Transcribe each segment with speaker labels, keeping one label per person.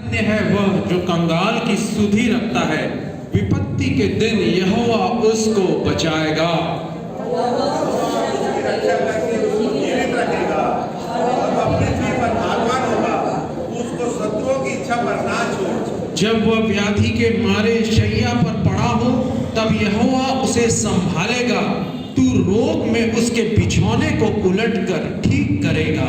Speaker 1: धन्य है वह जो कंगाल की सुधि रखता है, विपत्ति के दिन यहोवा उसको बचाएगा। जब वह व्याधि के मारे शैया पर पड़ा हो, तब यहोवा उसे संभालेगा। तू रोग में उसके बिछौने को उलटकर ठीक करेगा।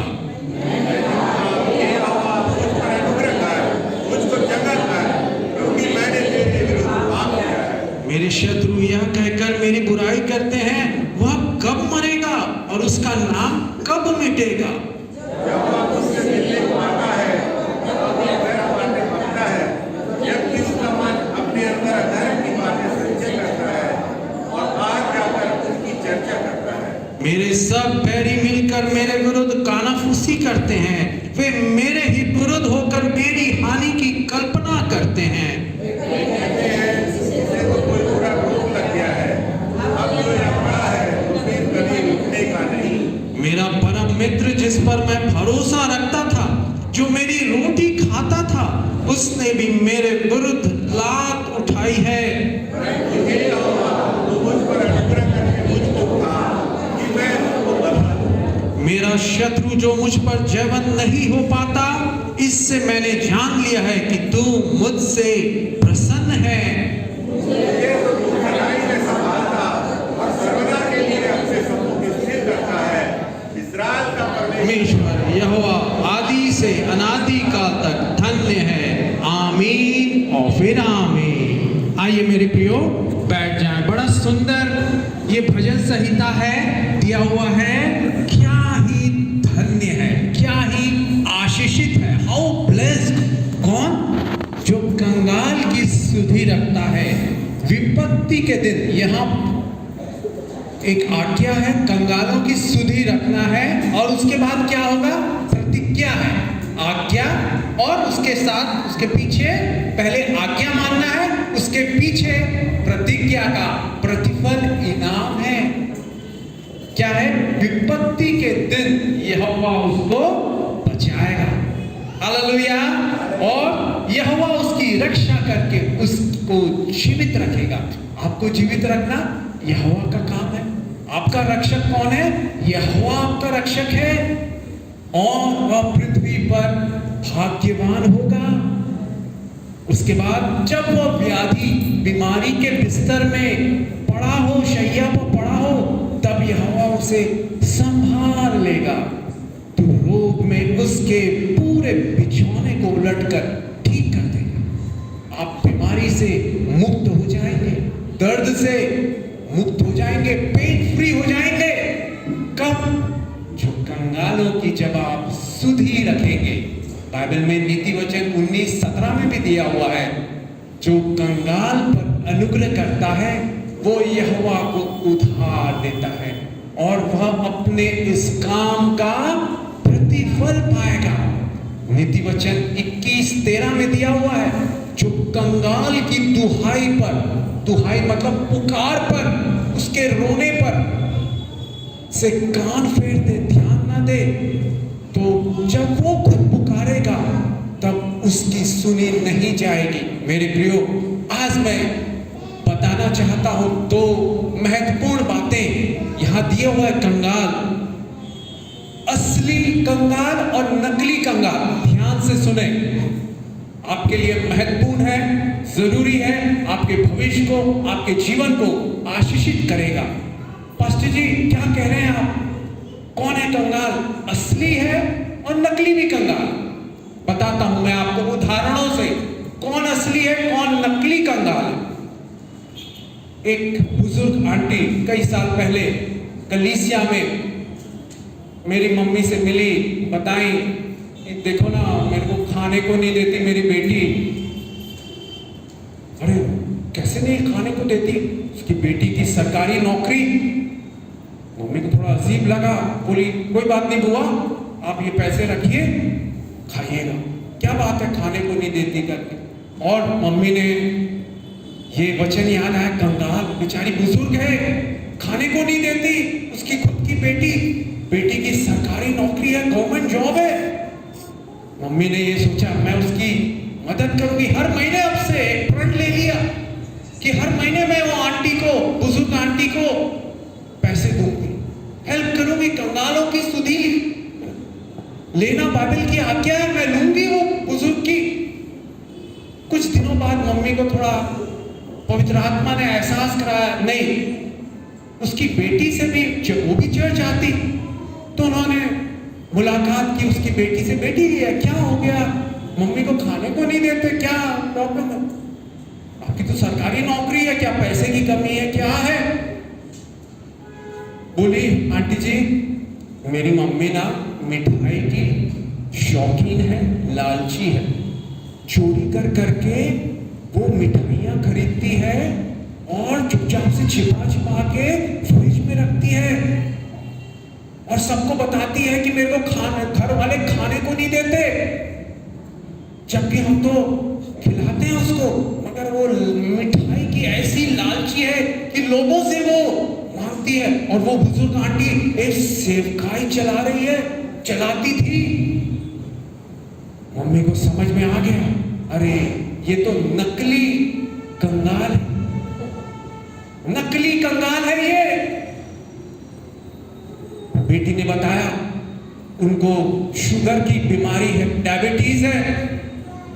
Speaker 1: मेरे शत्रु यह कहकर मेरी बुराई करते हैं, वह कब मरेगा और उसका नाम कब मिटेगा। मेरे सब बैरी मिलकर मेरे विरुद्ध कानाफूसी करते हैं, वे मेरे ही विरुद्ध होकर मेरी हानि की कल्पना करते हैं। मेरा परम मित्र जिस पर मैं भरोसा रखता था, जो मेरी रोटी खाता था, उसने भी मेरे विरुद्ध लात उठाई है। मेरा शत्रु जो मुझ पर जयवंत नहीं हो पाता, इससे मैंने जान लिया है कि तू मुझसे प्रसन्न है। परमेश्वर यहोवा आदि से अनादि काल तक धन्य है। आमीन और फिर आमीन। आइए मेरे प्रियो बैठ जाएं। बड़ा सुंदर ये भजन संहिता है, दिया हुआ है। क्या ही धन्य है, क्या ही आशीषित है। How blessed. कौन? जो कंगाल की सुधि रखता है विपत्ति के दिन। यहाँ एक आज्ञा है, कंगालों की सुधि रखना है, और उसके बाद क्या होगा? प्रतिज्ञा है। आज्ञा और उसके साथ उसके पीछे पहले आज्ञा मानना है, उसके पीछे प्रतिज्ञा का प्रतिफल इनाम है। क्या है? विपत्ति के दिन यहोवा उसको बचाएगा। हालेलुया। और यहोवा उसकी रक्षा करके उसको जीवित रखेगा। आपको जीवित रखना यहोवा का काम है। आपका रक्षक कौन है? यहोवा आपका रक्षक है, और वह पृथ्वी पर भाग्यवान होगा। उसके बाद जब वह व्याधि बीमारी के बिस्तर में पड़ा हो, शैया पर पड़ा हो, तब यहोवा उसे संभाल लेगा। तो रोग में उसके पूरे बिछौने को उलटकर ठीक कर देगा। आप बीमारी से मुक्त हो जाएंगे, दर्द से मुक्त हो जाएंगे, पेन फ्री हो जाएंगे। कब? जो कंगालों की जब आप सुधि रखेंगे। बाइबल में नीति वचन 19:17 में भी दिया हुआ है, जो कंगाल पर अनुग्रह करता है वो यहोवा को उधार देता है, और वह अपने इस काम का प्रतिफल पाएगा। नीति वचन 21:13 में दिया हुआ है, जो कंगाल की दुहाई पर, दुहाई मतलब पुकार पर, उसके रोने पर से कान फेर दे, ध्यान ना दे, तो जब वो खुद पुकारेगा तब उसकी सुनी नहीं जाएगी। मेरे प्रियो, आज मैं बताना चाहता हूं दो महत्वपूर्ण बातें। यहां दिए हुए कंगाल, असली कंगाल और नकली कंगाल, ध्यान से सुने। आपके लिए महत्वपूर्ण है, जरूरी है, आपके भविष्य को, आपके जीवन को आशीषित करेगा। पास्टर जी क्या कह रहे हैं आप? कौन है कंगाल? असली है और नकली भी कंगाल। बताता हूं मैं आपको उदाहरणों से, कौन असली है, कौन नकली कंगाल है। एक बुजुर्ग आंटी कई साल पहले कलीसिया में मेरी मम्मी से मिली, बताई, देखो ना मेरे को खाने को नहीं देती मेरी बेटी। अरे कैसे नहीं खाने को देती? उसकी बेटी की सरकारी नौकरी। मम्मी को थोड़ा अजीब लगा, बोली कोई बात नहीं बुआ, आप ये पैसे रखिए, खाइएगा। क्या बात है खाने को नहीं देती करके। और मम्मी ने ये वचन याद आया, कंगाल बेचारी बुजुर्ग है, खाने को नहीं देती, उसकी खुद की बेटी, बेटी की सरकारी नौकरी है, गवर्नमेंट जॉब है। मम्मी ने ये सोचा मैं उसकी मदद करूंगी। हर महीने अब से एक प्रण ले लिया कि हर महीने मैं वो आंटी को, बुजुर्ग आंटी को पैसे दूंगी, हेल्प करूंगी। कंगालों की सुधि लेना बाइबल की आज्ञा है, मैं लूंगी वो बुजुर्ग की। कुछ दिनों बाद मम्मी को थोड़ा पवित्र आत्मा ने एहसास कराया, नहीं उसकी बेटी से भी, वो भी चर्च आती। तो उन्होंने मुलाकात की उसकी बेटी से, बेटी ये क्या हो गया, मम्मी को खाने को नहीं देते, क्या प्रॉब्लम है? आपकी तो सरकारी नौकरी है, क्या पैसे की कमी है, क्या है? बोली आंटी जी मेरी मम्मी ना मिठाई की शौकीन है, लालची है, चोरी कर करके वो मिठाइयां खरीदती है और चुपचाप से छिपा छिपा के फ्रिज में रखती है और सबको बताती है कि मेरे को घर वाले खाने को नहीं देते, जबकि हम तो खिलाते हैं उसको, मगर वो मिठाई की ऐसी लालची है कि लोगों से वो मांगती है। और वो बुजुर्ग आंटी एक सेवकाई चला रही है, चलाती थी। मम्मी को समझ में आ गया, अरे ये तो नकली कंगाल है, नकली कंगाल है ये। बेटी ने बताया उनको शुगर की बीमारी है, डायबिटीज है,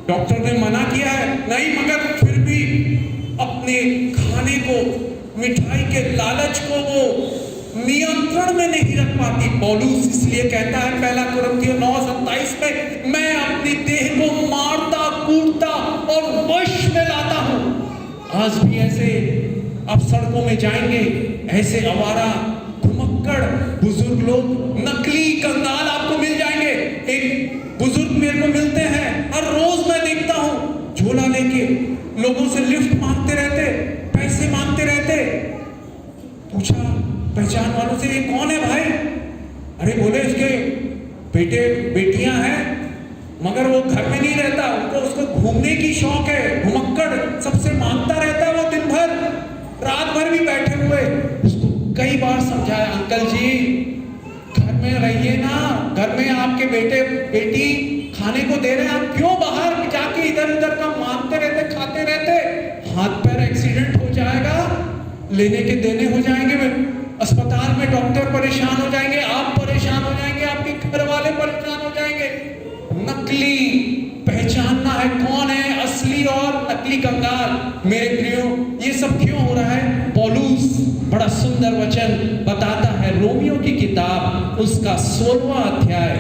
Speaker 1: डॉक्टर ने मना किया है, नहीं मगर फिर भी अपने खाने को, मिठाई के लालच को वो नियंत्रण में नहीं रख पाती। पौलुस इसलिए कहता है पहला कुरिन्थियों 9:27 में, मैं अपनी देह को मारता कूटता और वश में लाता हूं। आज भी ऐसे आप सड़कों में जाएंगे, ऐसे आवारा घुमक्कड़ बुजुर्ग लोग, नकली कंगाल आपको मिल जाएंगे। एक बुजुर्ग मेरे को मिलते हैं, हर रोज मैं देखता हूं, झोला लेके लोगों से लिफ्ट मांगते रहते, पैसे मांगते रहते। पूछा पहचान वालों से, ये कौन है भाई? अरे बोले इसके बेटे बेटियां हैं, मगर वो घर में नहीं रहता, उनको उसको घूमने की शौक है, घुमक्कड़ सबसे मांगता रहता है वो दिन भर, रात भर भी बैठे हुए। उसको कई बार समझाया, अंकल जी घर में रहिए ना, घर में आपके बेटे बेटी खाने को दे रहे हैं, आप क्यों बाहर जाके इधर उधर का मांगते रहते, खाते रहते? हाथ पैर एक्सीडेंट हो जाएगा, लेने के देने हो जाएंगे, अस्पताल में डॉक्टर परेशान हो जाएंगे, आप परेशान हो जाएंगे, आपके घर वाले परेशान हो जाएंगे। नकली पहचानना है कौन है असली और नकली कंगाल। मेरे प्रियो, ये सब क्यों हो रहा है? पौलुस बड़ा सुंदर वचन बताता है, रोमियो की किताब उसका 16वां अध्याय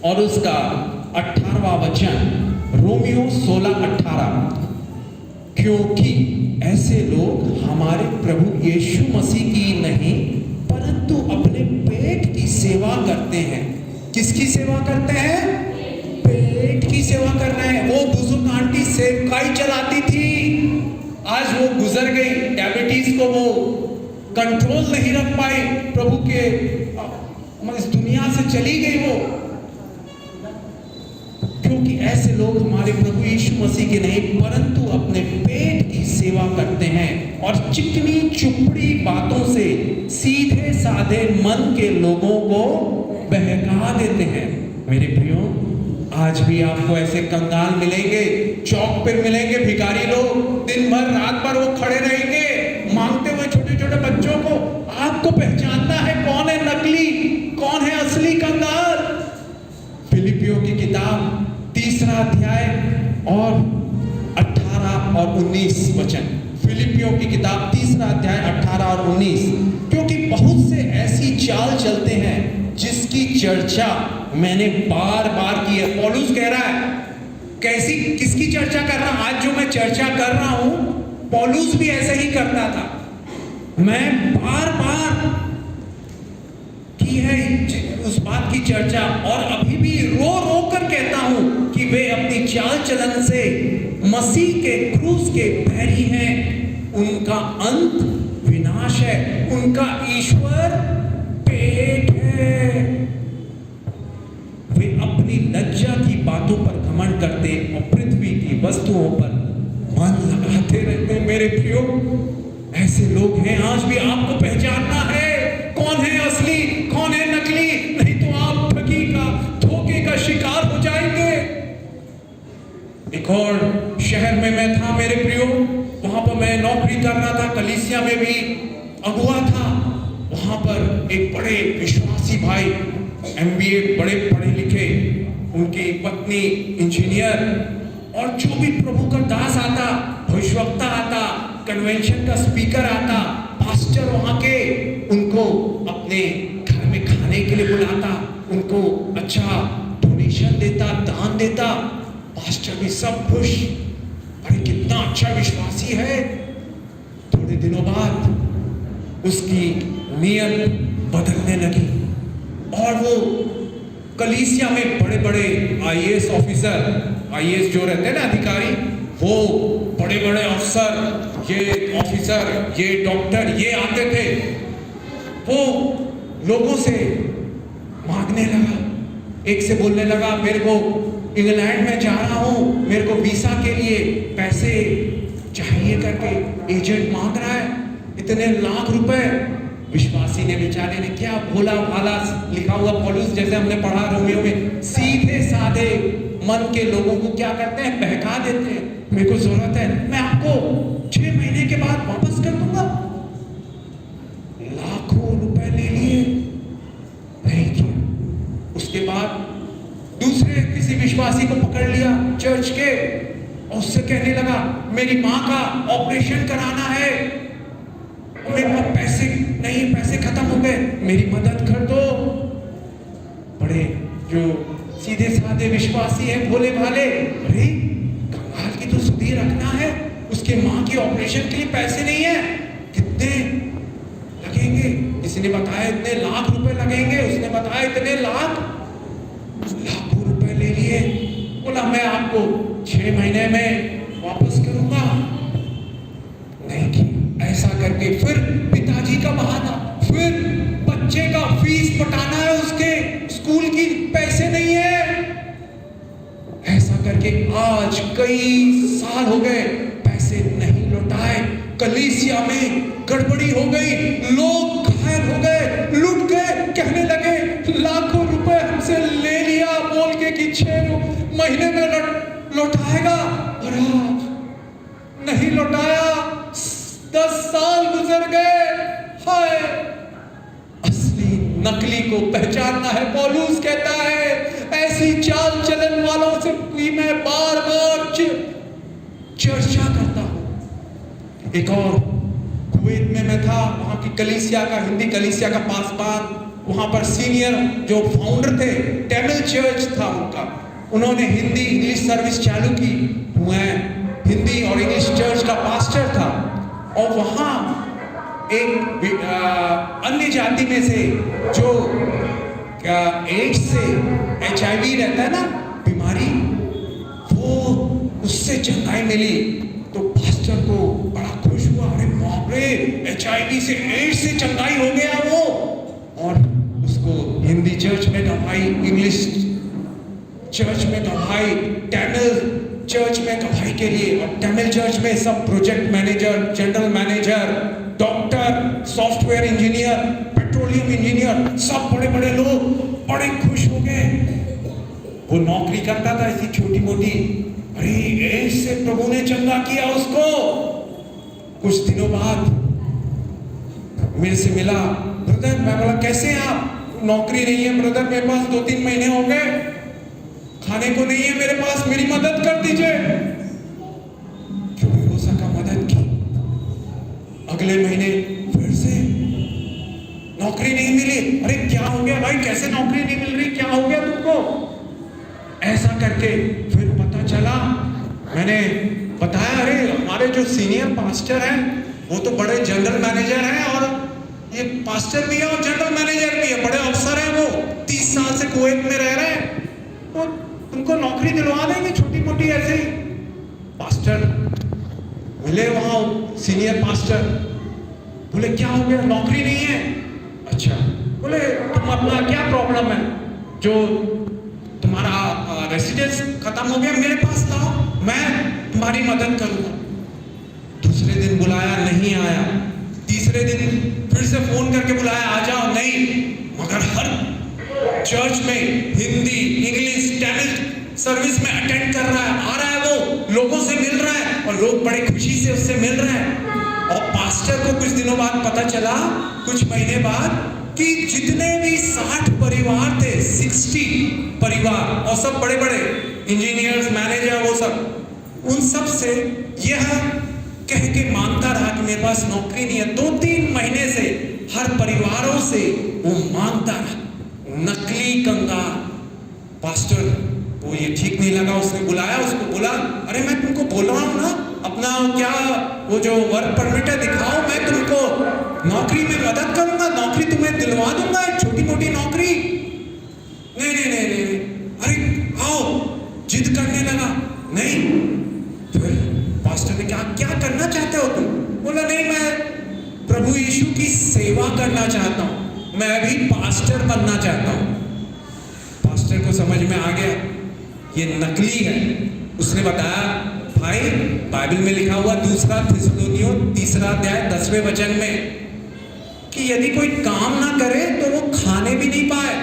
Speaker 1: और उसका 18वां वचन, रोमियो 16:18। क्योंकि ऐसे लोग हमारे प्रभु यीशु मसीह की नहीं परंतु अपने पेट की सेवा करते हैं। किसकी सेवा करते हैं? पेट की सेवा कर रहे हैं। वो बुजुर्ग आंटी सेवकाई चलाती थी, आज वो गुजर गई, डायबिटीज को वो कंट्रोल नहीं रख पाई, प्रभु के इस दुनिया से चली गई वो। क्योंकि ऐसे लोग हमारे प्रभु यीशु मसीह के नहीं परंतु अपने पेट की सेवा करते हैं और चिकनी चुपड़ी बातों से सीधे साधे मन के लोगों को बहका देते हैं। मेरे प्रियो, आज भी आपको ऐसे कंगाल मिलेंगे, चौक पर मिलेंगे भिखारी लोग, दिन भर रात भर वो खड़े रहेंगे मांगते हुए छोटे छोटे बच्चों को। आपको पहचानना है कौन है नकली, कौन है असली कंगाल। फिलिपियों की किताब 3 अध्याय और 18 और 19 वचन। फिलिपियों की किताब 3 अध्याय 18 और 19। क्योंकि बहुत से ऐसी चाल चलते हैं जिसकी चर्चा मैंने बार बार की है। पौलुस कह रहा है, कैसी किसकी चर्चा कर रहा हूं? आज जो मैं चर्चा कर रहा हूं, पौलुस भी ऐसे ही करता था। मैं बार बार की है उस बात की चर्चा और अभी भी रो रो कर कहता हूं कि वे अपनी चाल चलन से मसीह के क्रूस के बैरी हैं। उनका अंत विनाश है, उनका ईश्वर पेट है। वे अपनी लज्जा की बातों पर घमंड करते और पृथ्वी की वस्तुओं पर मन लगाते रहते। मेरे प्रियो, ऐसे लोग हैं। आज भी आपको पहचानना है कौन है असली, कौन है नकली, नहीं तो आप ठगी का, धोखे का शिकार हो जाएंगे। एक
Speaker 2: एक और शहर में मैं था मेरे प्रियो, वहां पर मैं नौकरी कर रहा था, कलीसिया में भी अगुआ था। वहां पर एक बड़े विश्वासी भाई, MBA, बड़े पढ़े लिखे, उनकी पत्नी इंजीनियर, और जो भी प्रभु का दास आता, भविष्यवक्ता आता, कन्वेंशन का स्पीकर आता, पास्टर वहां के, उनको अपने घर में खाने के लिए बुलाता, उनको अच्छा डोनेशन देता, दान देता। पास्टर भी सब खुश, अरे कितना अच्छा विश्वासी है। थोड़े दिनों बाद उसकी नियत बदलने लगी और वो कलीसिया में बड़े बड़े IAS ऑफिसर, IAS जो रहते हैं ना अधिकारी, वो बड़े बड़े अफसर, ये ऑफिसर, ये डॉक्टर, ये आते थे। वो लोगों से मांगने लगा, एक से बोलने लगा, मेरे को इंग्लैंड में जा रहा हूं, मेरे को वीसा के लिए पैसे चाहिए करके एजेंट मांग रहा है, इतने लाख रुपए। विश्वासी ने, बेचारे ने क्या भोला भाला लिखा हुआ पौलुस, जैसे हमने पढ़ा रोमियो में, सीधे साधे मन के लोगों को क्या करते हैं, बहका देते हैं। मेरे को जरूरत है, मैं आपको 6 महीने के बाद वापस कर दूंगा। लाखों रुपए ले लिए, नहीं किया। उसके बाद दूसरे किसी विश्वासी को पकड़ लिया चर्च के, और उससे कहने लगा, मेरी माँ का ऑपरेशन कराना है, मेरे पास पैसे नहीं, पैसे खत्म हो गए, मेरी मदद कर दो। बड़े जो सीधे साधे विश्वासी हैं, भोले भाले, अरे कंगाल की तो सुधि रखना है, उसके माँ की ऑपरेशन के लिए पैसे नहीं है, कितने लगेंगे? किसी ने बताया इतने लाख रुपए लगेंगे, उसने बताया इतने लाखों रुपए ले लिए। बोला मैं आपको 6 महीने में वापस करूंगा, नहीं किया। ऐसा करके फिर पिताजी का बहाना, फिर बच्चे का फीस पटाना है, उसके स्कूल की पैसे नहीं है। ऐसा करके आज कई साल हो गए, पैसे नहीं लौटाए। कलीसिया में गड़बड़ी हो गई, लोग घायल हो गए, लुट गए, कहने लगे लाखों रुपए हमसे ले लिया बोल के कि 6 महीने में लौटाएगा, और आज नहीं लौटाया। 10 साल गुजर गए। हाय, असली नकली को पहचानना है। पौलुस कहता है, ऐसी चाल चलन वालों से मैं बार बार चर्चा करता हूं। एक और कुवैत में मैं था, वहां की कलीसिया का, हिंदी कलीसिया का पासबान, वहां पर सीनियर जो फाउंडर थे, तमिल चर्च था उनका, उन्होंने हिंदी इंग्लिश सर्विस चालू की। मैं हिंदी और इंग्लिश चर्च का पास्टर था, और वहां एक अन्य जाति में से जो एड्स से HIV रहता है ना बीमारी, वो उससे चंगाई मिली। तो पास्टर को बड़ा खुश हुआ, अरे बाप रे, HIV से, एड्स से चंगाई हो गया वो, और उसको हिंदी चर्च में गवाई, इंग्लिश चर्च में गवाई, तमिल चर्च में गवाही के लिए। और तमिल चर्च में सब project manager, general manager, doctor, software engineer, petroleum engineer, सब बड़े बड़े लोग बड़े खुश हो गए। वो नौकरी करता था ऐसी छोटी मोटी, अरे ऐसे प्रभु ने चंगा किया उसको। कुछ दिनों बाद मेरे से मिला, ब्रदर, मैं बोला कैसे हैं आप? नौकरी नहीं है ब्रदर, मेरे पास 2-3 महीने हो गए, खाने को नहीं है मेरे पास, मेरी मदद कर दीजिए। जो भी हो सका मदद की। अगले महीने फिर से नौकरी नहीं मिली। अरे क्या हो गया भाई, कैसे नौकरी नहीं मिल रही, क्या हो गया तुमको? ऐसा करके फिर पता चला, मैंने बताया, अरे हमारे जो सीनियर पास्टर हैं वो तो बड़े जनरल मैनेजर हैं, और ये पास्टर भी है और जनरल मैनेजर भी है, बड़े अफसर हैं, वो 30 साल से कुवैत में रह रहे हैं, तो तुमको नौकरी दिलवा देंगे छोटी मोटी ऐसे ही। पास्टर मिले वहां, सीनियर पास्टर, बोले क्या हो गया, नौकरी नहीं है? अच्छा, बोले तुम अपना क्या प्रॉब्लम है, जो तुम्हारा रेसिडेंस खत्म हो गया, मेरे पास लाओ, मैं तुम्हारी मदद करूंगा। दूसरे दिन बुलाया, नहीं आया। तीसरे दिन फिर से फोन करके बुलाया, आ जाओ, नहीं। मगर हर चर्च में हिंदी, इंग्लिश, तमिल सर्विस में अटेंड कर रहा है, आ रहा है वो, और लोग बड़े खुशी से उससे मिल रहे हैं। और पास्टर को कुछ दिनों बाद पता चला, कुछ महीने बाद, कि जितने भी 60 परिवार थे, 60 परिवार, और सब बड़े बड़े इंजीनियर्स, मैनेजर, वो सब, उन सब से यह कह के मांगता रहा कि मेरे पास नौकरी नहीं है। 2-3 महीने से हर परिवारों से वो मांगता रहा। नकली कंगाल। पास्टर वो ये ठीक नहीं लगा, उसने बुलाया, उसको बोला, अरे मैं तुमको बोल रहा हूँ ना, अपना क्या वो जो वर्क परमिट है दिखाओ, मैं तुमको नौकरी में मदद करूंगा, नौकरी तुम्हें दिलवा दूंगा, छोटी मोटी नौकरी। नहीं नहीं नहीं नहीं, अरे आओ, जिद करने लगा। नहीं। फिर पास्टर ने कहा, क्या करना चाहते हो तुम? बोला, नहीं, मैं प्रभु यीशु की सेवा करना चाहता हूं, मैं अभी पास्टर बनना चाहता हूं। पास्टर को समझ में आ गया ये नकली है। उसने बताया, भाई बाइबल में लिखा हुआ 2 थिस्सलुनीयों 3 अध्याय 10वें वचन में कि यदि कोई काम ना करे तो वो खाने भी नहीं पाए,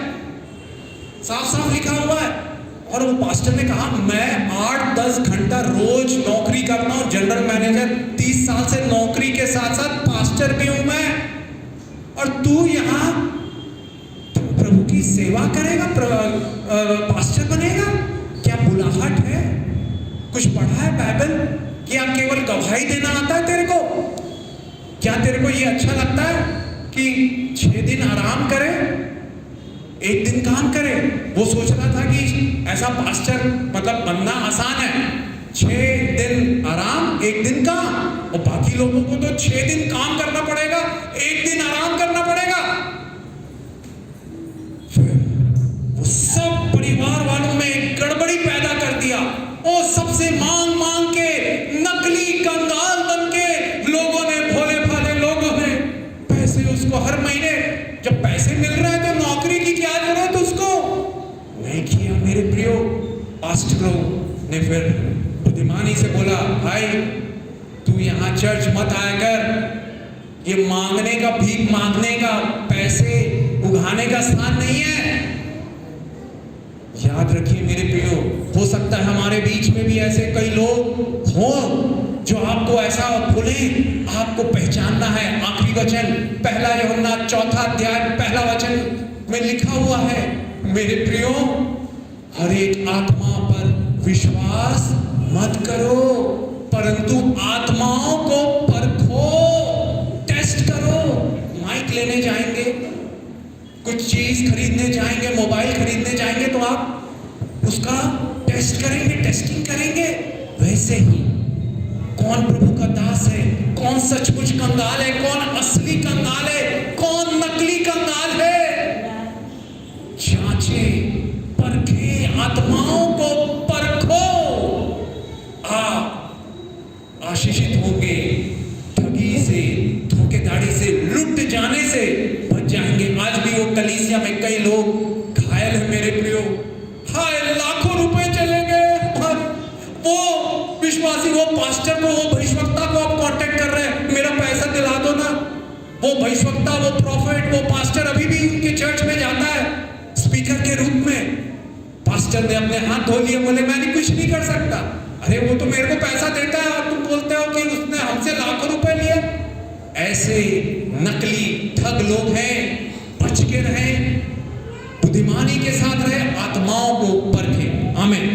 Speaker 2: साफ साफ लिखा हुआ है। और वो पास्टर ने कहा, मैं 8-10 घंटा रोज नौकरी करता हूं, जनरल मैनेजर, 30 साल से नौकरी के साथ साथ पास्टर भी हूं मैं, और तू यहाँ प्रभु की सेवा करेगा, पास्टर बनेगा? क्या बुलाहट है? कुछ पढ़ा है बाइबल? क्या केवल गवाही देना आता है तेरे को? क्या तेरे को ये अच्छा लगता है कि 6 दिन आराम करे, 1 दिन काम करे? वो सोच रहा था कि ऐसा पास्टर मतलब बनना आसान है, 6 दिन आराम, 1 दिन काम, और बाकी लोगों को तो 6 दिन काम करना पड़ेगा, 1 दिन आराम करना पड़ेगा। फिर वो सब परिवार वालों में एक गड़बड़ी पैदा कर दिया। वो सबसे मांग मांग के, नकली कंगाल बन के, लोगों ने, भोले भाले लोगों ने पैसे उसको हर महीने, जब पैसे मिल रहे हैं तो नौकरी की क्या जरूरत उसको? नहीं किया मेरे प्रियो। पास्टरों ने फिर बुद्धिमानी से बोला, भाई तू यहाँ चर्च मत आया कर, ये मांगने का, भीख मांगने का, पैसे उगाने का स्थान नहीं है। याद रखिए मेरे प्रियो, हो सकता है हमारे बीच में भी ऐसे कई लोग हों जो आपको ऐसा बोले, आपको पहचानना है। आखिरी वचन 1 यूहन्ना 4 अध्याय 1 वचन में लिखा हुआ है, मेरे प्रियो, हर एक आत्मा पर विश्वास मत करो, परंतु आत्माओं को परखो, टेस्ट करो। माइक लेने जाएंगे, कुछ चीज खरीदने जाएंगे, मोबाइल खरीदने जाएंगे, तो आप उसका टेस्ट करेंगे, टेस्टिंग करेंगे। वैसे ही कौन प्रभु का दास है, कौन सचमुच कंगाल है, कौन असली कंगाल है, कौन नकली कंगाल है, जांचे, परखे, आत्माओं को परखो। आप आशीषित होंगे, ठगी से, धोखेधड़ी से, लुट जाने से बच जाएंगे। आज भी वो कलीसिया में कई लोग घायल हैं मेरे प्रियो, हाय लाखों रुपए चले गए। वो विश्वासी, वो पास्टर को, वो भविष्यवक्ता को आप कांटेक्ट कर रहे हैं, मेरा पैसा दिला दो ना। वो भविष्यवक्ता, वो प्रॉफिट, वो पास्टर अभी भी उनके चर्च में जाता है स्पीकर के रूप में। पास्टर ने अपने हाथ धो लिए, बोले मैं कुछ नहीं कर सकता। अरे वो तो मेरे को पैसा देता है और तुम बोलते हो कि उसने हमसे लाखों रुपए लिए। ऐसे नकली ठग लोग हैं, बच के रहें, बुद्धिमानी के साथ रहे, आत्माओं को परखें। आमीन।